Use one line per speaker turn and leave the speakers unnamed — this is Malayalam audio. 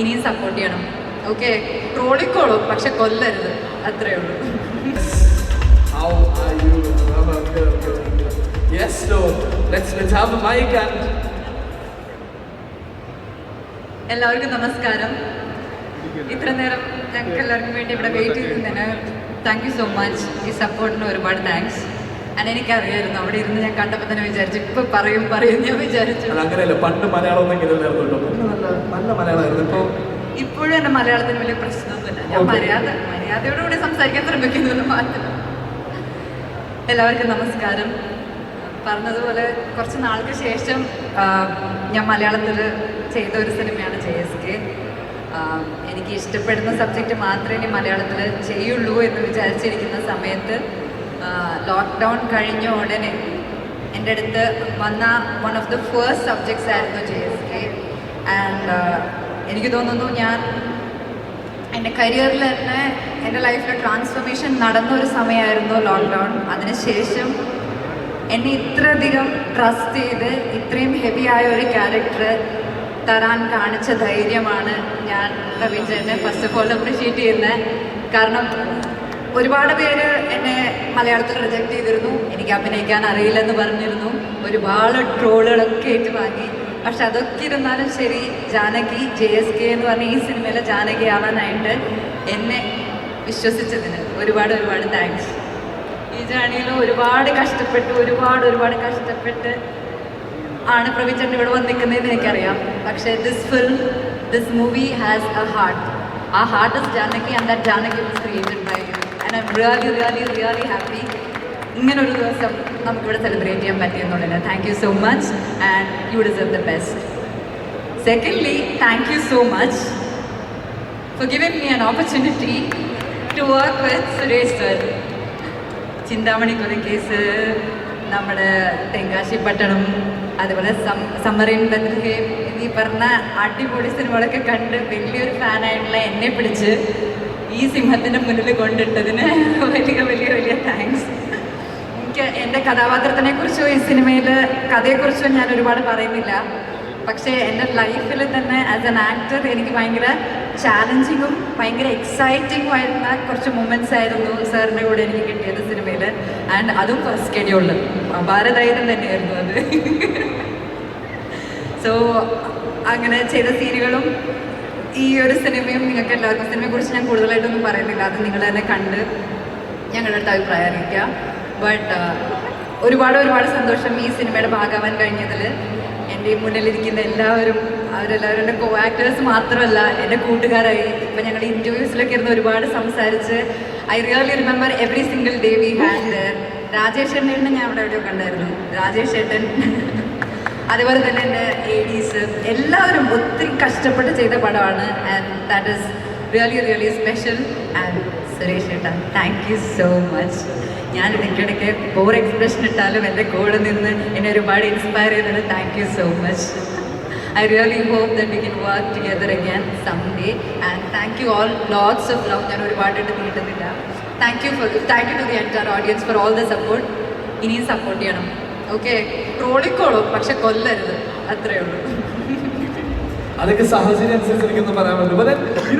ഇനിയും സപ്പോർട്ട് ചെയ്യണം. ഓക്കെ, ട്രോളിക്കോളും പക്ഷെ കൊല്ലരുത്, അത്രേ ഉള്ളൂ.
How are you? Yes, so let's have a mic and
എല്ലാവർക്കും നമസ്കാരം. ഇത്ര നേരം ഞങ്ങൾക്ക് എല്ലാവർക്കും വേണ്ടി ഇവിടെ വെയിറ്റ് ചെയ്തതിന് താങ്ക് യു സോ മച്ച്. ഈ സപ്പോർട്ടിന് ഒരുപാട് താങ്ക്സ്. ആൻഡ് എനിക്കറിയായിരുന്നു, അവിടെ ഇരുന്ന് ഞാൻ കണ്ടപ്പോൾ തന്നെ വിചാരിച്ചു ഇപ്പൊ പറയും ഞാൻ വിചാരിച്ചു.
അങ്ങനെയല്ല, പണ്ട് മലയാളം നല്ല മലയാളമായിരുന്നു.
ഇപ്പോഴും എൻ്റെ മലയാളത്തിന് വലിയ പ്രശ്നമൊന്നുമില്ല. ഞാൻ മര്യാദയോടുകൂടി സംസാരിക്കാൻ ശ്രമിക്കുന്നത് മാത്രം. എല്ലാവർക്കും നമസ്കാരം. പറഞ്ഞതുപോലെ കുറച്ച് നാൾക്ക് ശേഷം ഞാൻ മലയാളത്തിൽ ചെയ്ത ഒരു സിനിമയാണ് JSK. എനിക്ക് ഇഷ്ടപ്പെടുന്ന സബ്ജക്റ്റ് മാത്രമേ ഇനി മലയാളത്തിൽ ചെയ്യുള്ളൂ എന്ന് വിചാരിച്ചിരിക്കുന്ന സമയത്ത് ലോക്ക്ഡൗൺ കഴിഞ്ഞ ഉടനെ എൻ്റെ അടുത്ത് വന്ന one of the first subjects ആയിരുന്നു JSK. ആൻഡ് എനിക്ക് തോന്നുന്നു ഞാൻ എൻ്റെ കരിയറിൽ തന്നെ എൻ്റെ ലൈഫിൽ ട്രാൻസ്ഫോർമേഷൻ നടന്നൊരു സമയമായിരുന്നു ലോക്ക്ഡൗൺ. അതിനുശേഷം എന്നെ ഇത്രയധികം ട്രസ്റ്റ് ചെയ്ത് ഇത്രയും ഹെവി ആയ ഒരു ക്യാരക്ടർ തരാൻ കാണിച്ച ധൈര്യമാണ് ഞാൻ പ്രവീൺ ചേട്ടനെ ഫസ്റ്റ് ഓഫ് ഓൾ അപ്രീഷിയേറ്റ് ചെയ്യുന്നത്. കാരണം ഒരുപാട് പേര് എന്നെ മലയാളത്തിൽ റിജക്റ്റ് ചെയ്തിരുന്നു, എനിക്ക് അഭിനയിക്കാൻ അറിയില്ലെന്ന് പറഞ്ഞിരുന്നു, ഒരുപാട് ട്രോളുകളൊക്കെ ഏറ്റുവാങ്ങി. പക്ഷെ അതൊക്കെ ഇരുന്നാലും ശരി, ജാനകി JSK എന്ന് പറഞ്ഞ ഈ സിനിമയിലെ ജാനകി ആവാനായിട്ട് എന്നെ വിശ്വസിച്ചതിന് ഒരുപാട് താങ്ക്സ്. ഈ ജേണിയിൽ ഒരുപാട് കഷ്ടപ്പെട്ട് ആണ് പ്രവീൺ ചേട്ടൻ ഇവിടെ വന്ന് നിൽക്കുന്നതെന്ന് എനിക്കറിയാം. പക്ഷേ this movie has a heart. ആ heart is Janaki and that Janaki was created by you. And I am really happy ഇങ്ങനൊരു ദിവസം നമുക്കിവിടെ സെലിബ്രേറ്റ് ചെയ്യാൻ പറ്റിയെന്നുള്ളതിന് thank you so much and you deserve the best. Secondly, thank you so much for giving me an opportunity to work with Suresh sir. Chinthamani Kolacase, നമ്മുടെ തെങ്കാശി പട്ടണം, അതുപോലെ സമ്മറിൻ ബദ്രഹേം എന്നീ പറഞ്ഞ അടിപൊളി സിനിമകളൊക്കെ കണ്ട് വലിയൊരു ഫാനായിട്ടുള്ള എന്നെ പിടിച്ച് ഈ സിംഹത്തിൻ്റെ മുന്നിൽ കൊണ്ടിട്ടതിന് വലിയ താങ്ക്സ്. എനിക്ക് എൻ്റെ കഥാപാത്രത്തിനെ കുറിച്ചോ ഈ സിനിമയിൽ കഥയെക്കുറിച്ചോ ഞാൻ ഒരുപാട് പറയുന്നില്ല. പക്ഷേ എൻ്റെ ലൈഫിൽ തന്നെ ആസ് എൻ ആക്ടർ എനിക്ക് ഭയങ്കര ചാലഞ്ചിങ്ങും ഭയങ്കര എക്സൈറ്റിങ്ങും ആയിരുന്ന കുറച്ച് മൊമെൻറ്റ്സ് ആയിരുന്നു സാറിൻ്റെ കൂടെ എനിക്ക് കിട്ടിയത് സിനിമയിൽ. ആൻഡ് അതും ഫസ്റ്റ് ഷെഡ്യൂളിൽ ഭാരതൈരം തന്നെയായിരുന്നു അത്. സോ അങ്ങനെ ചെയ്ത സീനുകളും ഈ ഒരു സിനിമയും നിങ്ങൾക്ക് എല്ലാവർക്കും, സിനിമയെക്കുറിച്ച് ഞാൻ കൂടുതലായിട്ടൊന്നും പറയുന്നില്ല, അത് നിങ്ങൾ തന്നെ കണ്ട് ഞങ്ങളുടെ അടുത്ത് അഭിപ്രായം അറിയിക്കുക. ബട്ട് ഒരുപാട് സന്തോഷം ഈ സിനിമയുടെ ഭാഗമാവാൻ കഴിഞ്ഞതിൽ. എൻ്റെ മുന്നിലിരിക്കുന്ന അവരെല്ലാവരുടെ കോ ആക്ടേഴ്സ് മാത്രമല്ല, എൻ്റെ കൂട്ടുകാരായി. ഇപ്പം ഞങ്ങൾ ഇൻ്റർവ്യൂസിലൊക്കെ ഇരുന്ന് ഒരുപാട് സംസാരിച്ച് I really remember every single day we had. Rajesh ചേട്ടനെ ഞാൻ അവിടെ എവിടെയോ കണ്ടായിരുന്നു, രാജേഷ് ചേട്ടൻ. അതുപോലെ തന്നെ എൻ്റെ ADs എല്ലാവരും ഒത്തിരി കഷ്ടപ്പെട്ട് ചെയ്ത പടമാണ്. And that is really special. And Suresh ചേട്ടാ, താങ്ക് യു സോ മച്ച്. ഞാൻ ഇടയ്ക്കിടയ്ക്ക് ബോർ എക്സ്പ്രഷൻ ഇട്ടാലും എൻ്റെ കൂടെ നിന്ന് എന്നെ ഒരുപാട് ഇൻസ്പയർ ചെയ്തത് thank you so much. I really hope that we can work together again someday. And thank you all, lots of love. ഞാൻ ഒരുപാടായിട്ട് നീട്ടുന്നില്ല. Thank you to the entire audience for all the support. ഇനിയും സപ്പോർട്ട് ചെയ്യണം. ഓക്കെ, ട്രോളിക്കോളും പക്ഷെ കൊല്ലരുത്, അത്രേ ഉള്ളൂ.
അതൊക്കെ സാഹചര്യം അനുസരിച്ച് പറയാൻ പറ്റും.